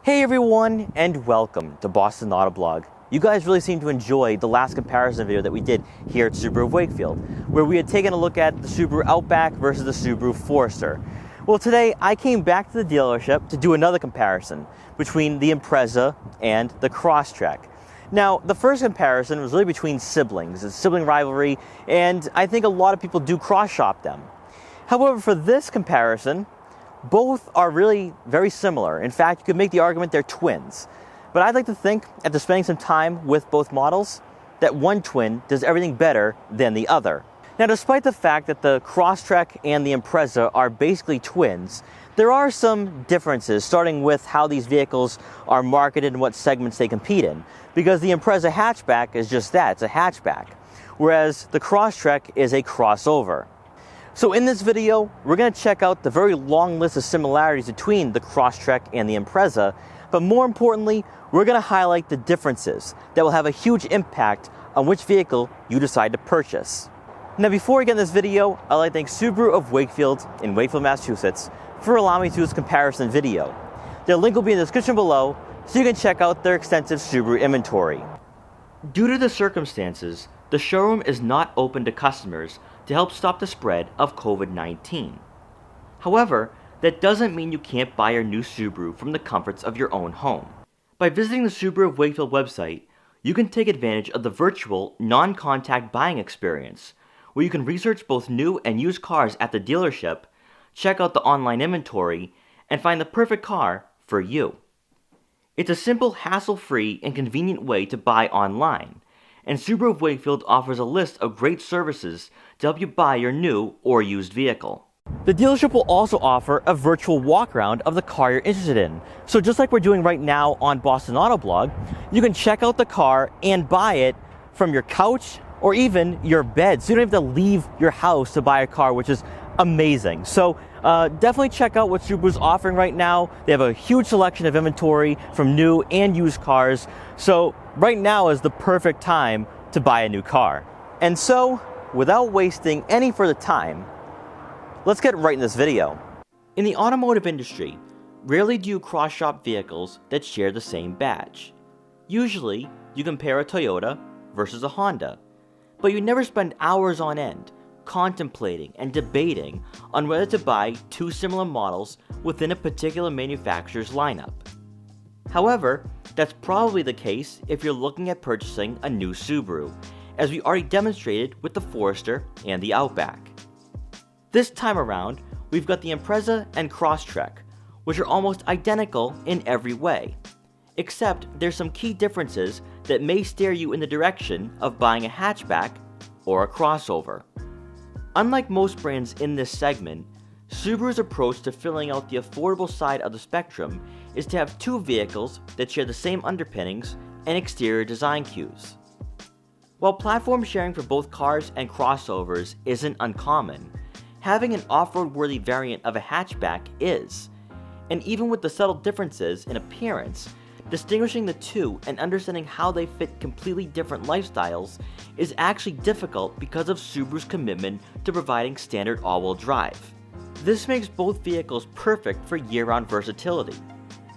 Hey everyone, and welcome to Boston Autoblog. You guys really seem to enjoy the last comparison video that we did here at Subaru of Wakefield, where we had taken a look at the Subaru Outback versus the Subaru Forester. Well, today I came back to the dealership to do another comparison between the Impreza and the Crosstrek. Now, the first comparison was really between siblings, a sibling rivalry, and I think a lot of people do cross-shop them. However, for this comparison, both are really very similar. In fact, you could make the argument they're twins. But I'd like to think, after spending some time with both models, that one twin does everything better than the other. Now, despite the fact that the Crosstrek and the Impreza are basically twins, there are some differences, starting with how these vehicles are marketed and what segments they compete in. Because the Impreza hatchback is just that, it's a hatchback, whereas the Crosstrek is a crossover. So in this video, we're going to check out the very long list of similarities between the Crosstrek and the Impreza, but more importantly, we're going to highlight the differences that will have a huge impact on which vehicle you decide to purchase. Now, before we get in this video, I'd like to thank Subaru of Wakefield in Wakefield, Massachusetts for allowing me to do this comparison video. Their link will be in the description below, so you can check out their extensive Subaru inventory. Due to the circumstances, the showroom is not open to customers to help stop the spread of COVID-19. However, that doesn't mean you can't buy your new Subaru from the comforts of your own home. By visiting the Subaru of Wakefield website, you can take advantage of the virtual, non-contact buying experience, where you can research both new and used cars at the dealership, check out the online inventory, and find the perfect car for you. It's a simple, hassle-free, and convenient way to buy online, and Subaru of Wakefield offers a list of great services to help you buy your new or used vehicle. The dealership will also offer a virtual walk-around of the car you're interested in. So just like we're doing right now on Boston Autoblog, you can check out the car and buy it from your couch or even your bed. So you don't have to leave your house to buy a car, which is amazing. So definitely check out what Subaru's offering right now. They have a huge selection of inventory from new and used cars. So right now is the perfect time to buy a new car. And so, without wasting any further time, let's get right in this video. In the automotive industry, rarely do you cross-shop vehicles that share the same badge. Usually, you compare a Toyota versus a Honda, but you never spend hours on end contemplating and debating on whether to buy two similar models within a particular manufacturer's lineup. However, that's probably the case if you're looking at purchasing a new Subaru, as we already demonstrated with the Forester and the Outback. This time around, we've got the Impreza and Crosstrek, which are almost identical in every way, except there's some key differences that may steer you in the direction of buying a hatchback or a crossover. Unlike most brands in this segment, Subaru's approach to filling out the affordable side of the spectrum is to have two vehicles that share the same underpinnings and exterior design cues. While platform sharing for both cars and crossovers isn't uncommon, having an off-road worthy variant of a hatchback is, and even with the subtle differences in appearance, distinguishing the two and understanding how they fit completely different lifestyles is actually difficult because of Subaru's commitment to providing standard all-wheel drive. This makes both vehicles perfect for year-round versatility,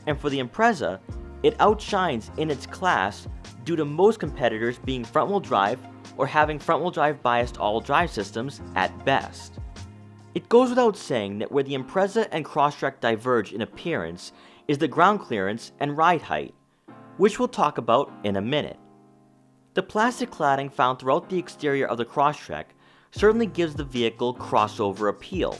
and for the Impreza, it outshines in its class due to most competitors being front-wheel drive or having front-wheel drive biased all-wheel drive systems at best. It goes without saying that where the Impreza and Crosstrek diverge in appearance is the ground clearance and ride height, which we'll talk about in a minute. The plastic cladding found throughout the exterior of the Crosstrek certainly gives the vehicle crossover appeal,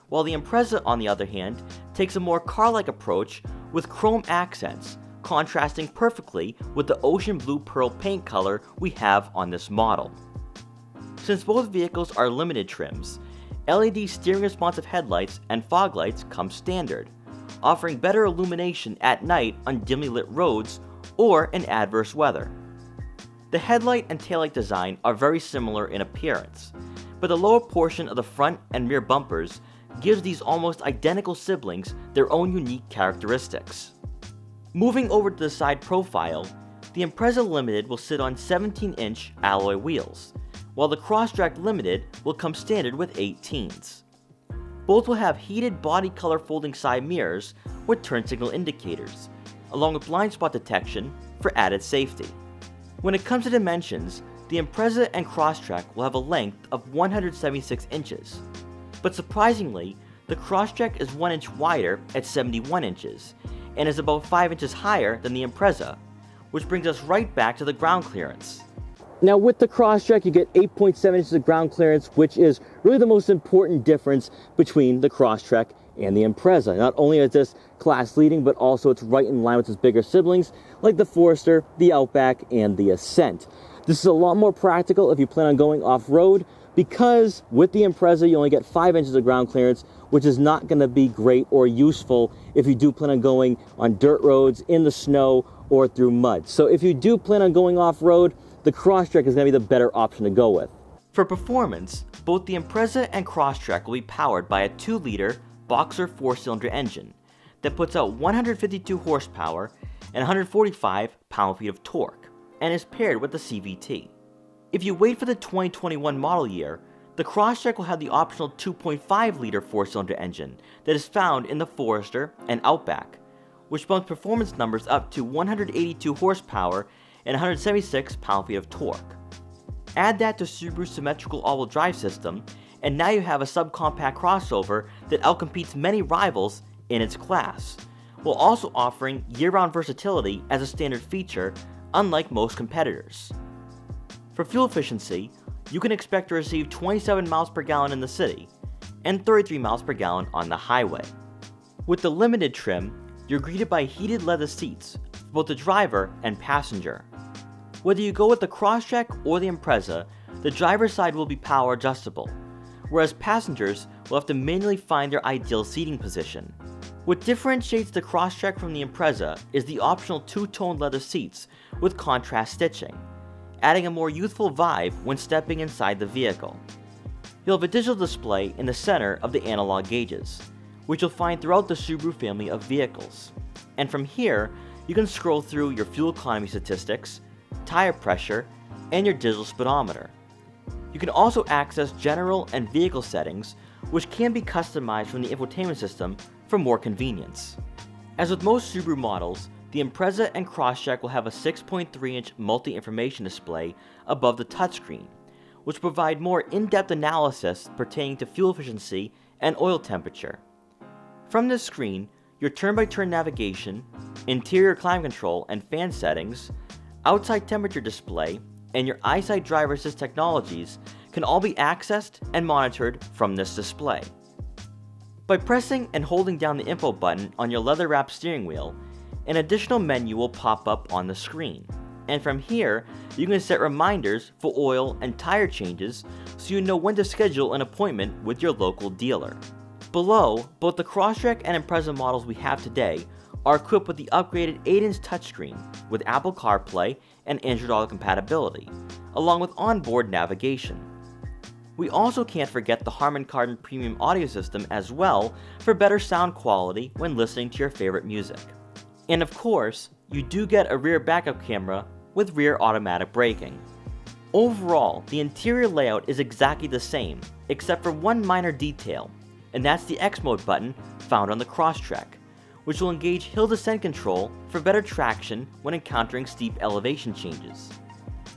while the Impreza, on the other hand, takes a more car-like approach with chrome accents, contrasting perfectly with the ocean blue pearl paint color we have on this model. Since both vehicles are limited trims, LED steering responsive headlights and fog lights come standard, offering better illumination at night on dimly lit roads or in adverse weather. The headlight and taillight design are very similar in appearance, but the lower portion of the front and rear bumpers gives these almost identical siblings their own unique characteristics. Moving over to the side profile, the Impreza Limited will sit on 17-inch alloy wheels, while the Crosstrek Limited will come standard with 18s. Both will have heated body color folding side mirrors with turn signal indicators, along with blind spot detection for added safety. When it comes to dimensions, the Impreza and Crosstrek will have a length of 176 inches. But surprisingly, the Crosstrek is 1 inch wider at 71 inches, and is about 5 inches higher than the Impreza, which brings us right back to the ground clearance. Now with the Crosstrek, you get 8.7 inches of ground clearance, which is really the most important difference between the Crosstrek and the Impreza. Not only is this class leading, but also it's right in line with its bigger siblings, like the Forester, the Outback, and the Ascent. This is a lot more practical if you plan on going off-road, because with the Impreza you only get 5 inches of ground clearance, which is not going to be great or useful if you do plan on going on dirt roads, in the snow, or through mud. So if you do plan on going off-road, the Crosstrek is going to be the better option to go with. For performance, both the Impreza and Crosstrek will be powered by a 2-liter Boxer 4-cylinder engine that puts out 152 horsepower and 145 pound-feet of torque, and is paired with the CVT. If you wait for the 2021 model year, the Crosstrek will have the optional 2.5-liter 4-cylinder engine that is found in the Forester and Outback, which bumps performance numbers up to 182 horsepower and 176 pound-feet of torque. Add that to Subaru's symmetrical all-wheel drive system, and now you have a subcompact crossover that outcompetes many rivals in its class, while also offering year-round versatility as a standard feature, unlike most competitors. For fuel efficiency, you can expect to receive 27 miles per gallon in the city, and 33 miles per gallon on the highway. With the limited trim, you're greeted by heated leather seats for both the driver and passenger. Whether you go with the Crosstrek or the Impreza, the driver's side will be power adjustable, whereas passengers will have to manually find their ideal seating position. What differentiates the Crosstrek from the Impreza is the optional 2-toned leather seats with contrast stitching, adding a more youthful vibe when stepping inside the vehicle. You'll have a digital display in the center of the analog gauges, which you'll find throughout the Subaru family of vehicles. And from here, you can scroll through your fuel economy statistics, tire pressure, and your digital speedometer. You can also access general and vehicle settings, which can be customized from the infotainment system for more convenience. As with most Subaru models, the Impreza and Crosstrek will have a 6.3-inch multi-information display above the touchscreen, which provide more in-depth analysis pertaining to fuel efficiency and oil temperature. From this screen, your turn-by-turn navigation, interior climate control and fan settings, outside temperature display, and your eyesight driver assist technologies can all be accessed and monitored from this display. By pressing and holding down the info button on your leather-wrapped steering wheel, an additional menu will pop up on the screen, and from here, you can set reminders for oil and tire changes so you know when to schedule an appointment with your local dealer. Below, both the Crosstrek and Impreza models we have today are equipped with the upgraded 8-inch touchscreen with Apple CarPlay and Android Auto compatibility, along with onboard navigation. We also can't forget the Harman Kardon premium audio system as well for better sound quality when listening to your favorite music. And of course, you do get a rear backup camera with rear automatic braking. Overall, the interior layout is exactly the same, except for one minor detail, and that's the X mode button found on the Crosstrek, which will engage hill descent control for better traction when encountering steep elevation changes.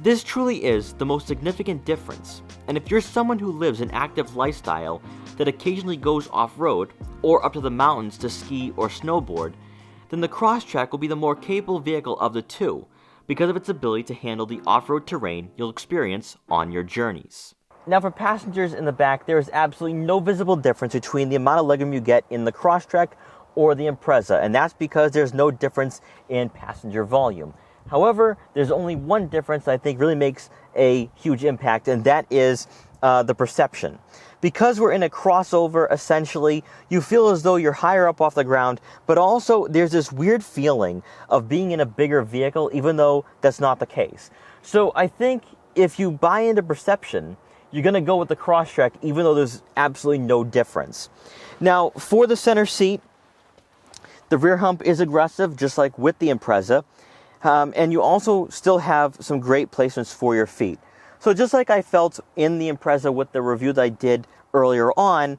This truly is the most significant difference, and if you're someone who lives an active lifestyle that occasionally goes off-road or up to the mountains to ski or snowboard, then the Crosstrek will be the more capable vehicle of the two because of its ability to handle the off-road terrain you'll experience on your journeys. Now for passengers in the back, there is absolutely no visible difference between the amount of legroom you get in the Crosstrek or the Impreza, and that's because there's no difference in passenger volume. However, there's only one difference that I think really makes a huge impact, and that is the perception. Because we're in a crossover, essentially, you feel as though you're higher up off the ground, but also there's this weird feeling of being in a bigger vehicle, even though that's not the case. So I think if you buy into perception, you're going to go with the Crosstrek, even though there's absolutely no difference. Now, for the center seat, the rear hump is aggressive, just like with the Impreza, and you also still have some great placements for your feet. So just like I felt in the Impreza with the review that I did earlier on,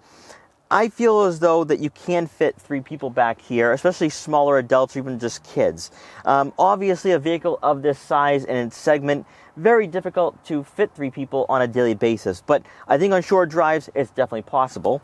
I feel as though that you can fit 3 people back here, especially smaller adults or even just kids. Obviously, a vehicle of this size and its segment, very difficult to fit 3 people on a daily basis. But I think on short drives, it's definitely possible.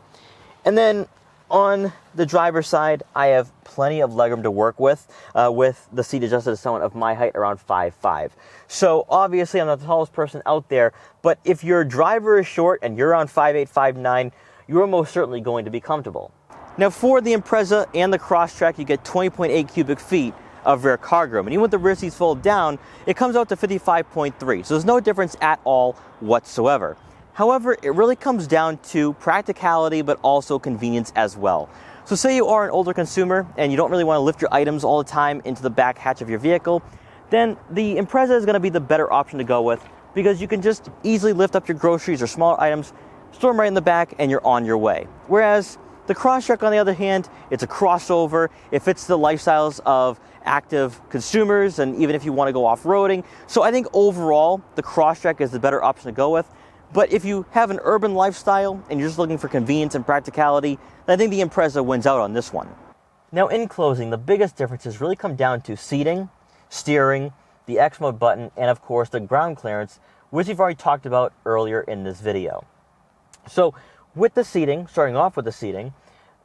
And then on the driver's side, I have plenty of legroom to work with the seat adjusted to someone of my height, around 5'5". So obviously, I'm not the tallest person out there, but if your driver is short and you're around 5'8", 5'9", you are most certainly going to be comfortable. Now for the Impreza and the Crosstrek, you get 20.8 cubic feet of rear cargo room. And even with the rear seats fold down, it comes out to 55.3. So there's no difference at all whatsoever. However, it really comes down to practicality, but also convenience as well. So say you are an older consumer and you don't really want to lift your items all the time into the back hatch of your vehicle, then the Impreza is going to be the better option to go with, because you can just easily lift up your groceries or smaller items, store them right in the back, and you're on your way. Whereas the Crosstrek, on the other hand, it's a crossover. It fits the lifestyles of active consumers, and even if you want to go off-roading. So I think overall, the Crosstrek is the better option to go with. But if you have an urban lifestyle and you're just looking for convenience and practicality, then I think the Impreza wins out on this one. Now in closing, the biggest differences really come down to seating, steering, the X mode button, and of course the ground clearance, which we've already talked about earlier in this video. So with the seating, starting off with the seating,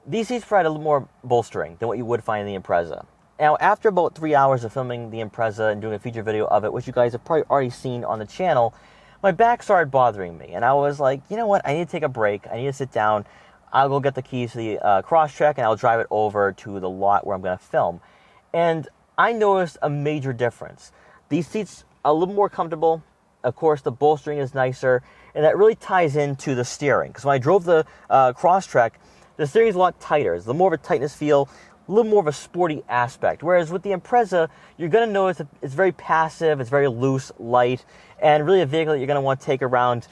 these seats provide a little more bolstering than what you would find in the Impreza. Now, after about 3 hours of filming the Impreza and doing a feature video of it, which you guys have probably already seen on the channel, my back started bothering me. And I was like, you know what, I need to take a break. I need to sit down. I'll go get the keys to the Crosstrek and I'll drive it over to the lot where I'm going to film. And I noticed a major difference. These seats are a little more comfortable. Of course, the bolstering is nicer. And that really ties into the steering. Because when I drove the Crosstrek, the steering is a lot tighter. It's a little more of a tightness feel, a little more of a sporty aspect. Whereas with the Impreza, you're going to notice that it's very passive, it's very loose, light, and really a vehicle that you're going to want to take around,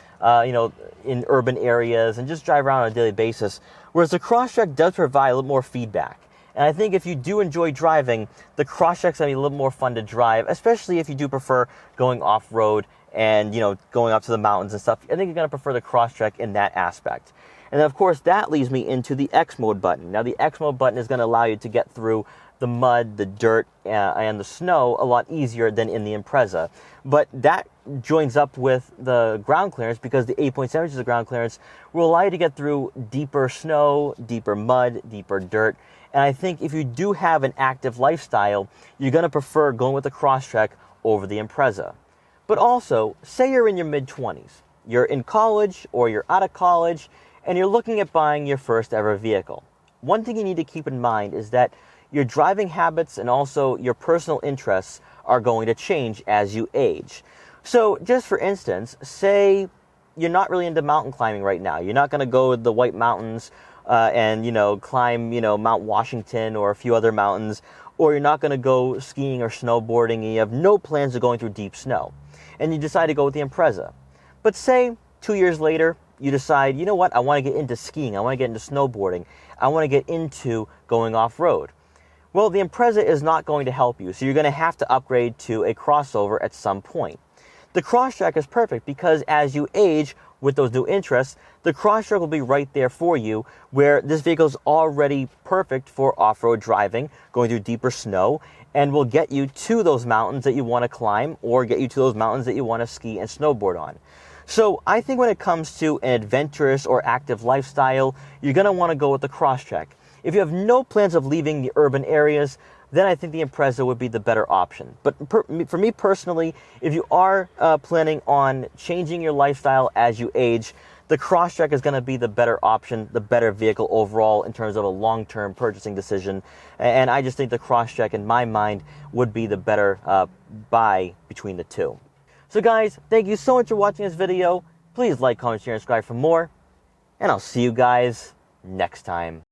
in urban areas and just drive around on a daily basis. Whereas the Crosstrek does provide a little more feedback. And I think if you do enjoy driving, the Crosstrek's going to be a little more fun to drive, especially if you do prefer going off-road and, going up to the mountains and stuff. I think you're going to prefer the Crosstrek in that aspect. And then, of course, that leads me into the X mode button. Now, the X mode button is going to allow you to get through the mud, the dirt, and the snow a lot easier than in the Impreza. But that joins up with the ground clearance, because the 8.7 inches of ground clearance will allow you to get through deeper snow, deeper mud, deeper dirt. And I think if you do have an active lifestyle, you're going to prefer going with the Crosstrek over the Impreza. But also, say you're in your mid-20s. You're in college or you're out of college, and you're looking at buying your first ever vehicle. One thing you need to keep in mind is that your driving habits and also your personal interests are going to change as you age. So just for instance, say you're not really into mountain climbing right now. You're not going to go to the White Mountains and climb Mount Washington or a few other mountains, or you're not going to go skiing or snowboarding, and you have no plans of going through deep snow, and you decide to go with the Impreza. But say 2 years later, you decide, you know what, I want to get into skiing, I want to get into snowboarding, I want to get into going off-road. Well, the Impreza is not going to help you, so you're going to have to upgrade to a crossover at some point. The Crosstrek is perfect because as you age with those new interests, the Crosstrek will be right there for you, where this vehicle is already perfect for off-road driving, going through deeper snow, and will get you to those mountains that you want to climb, or get you to those mountains that you want to ski and snowboard on. So I think when it comes to an adventurous or active lifestyle, you're going to want to go with the Crosstrek. If you have no plans of leaving the urban areas, then I think the Impreza would be the better option. But for me personally, if you are planning on changing your lifestyle as you age, the Crosstrek is going to be the better option, the better vehicle overall in terms of a long-term purchasing decision. And I just think the Crosstrek, in my mind, would be the better buy between the two. So guys, thank you so much for watching this video. Please like, comment, share, and subscribe for more. And I'll see you guys next time.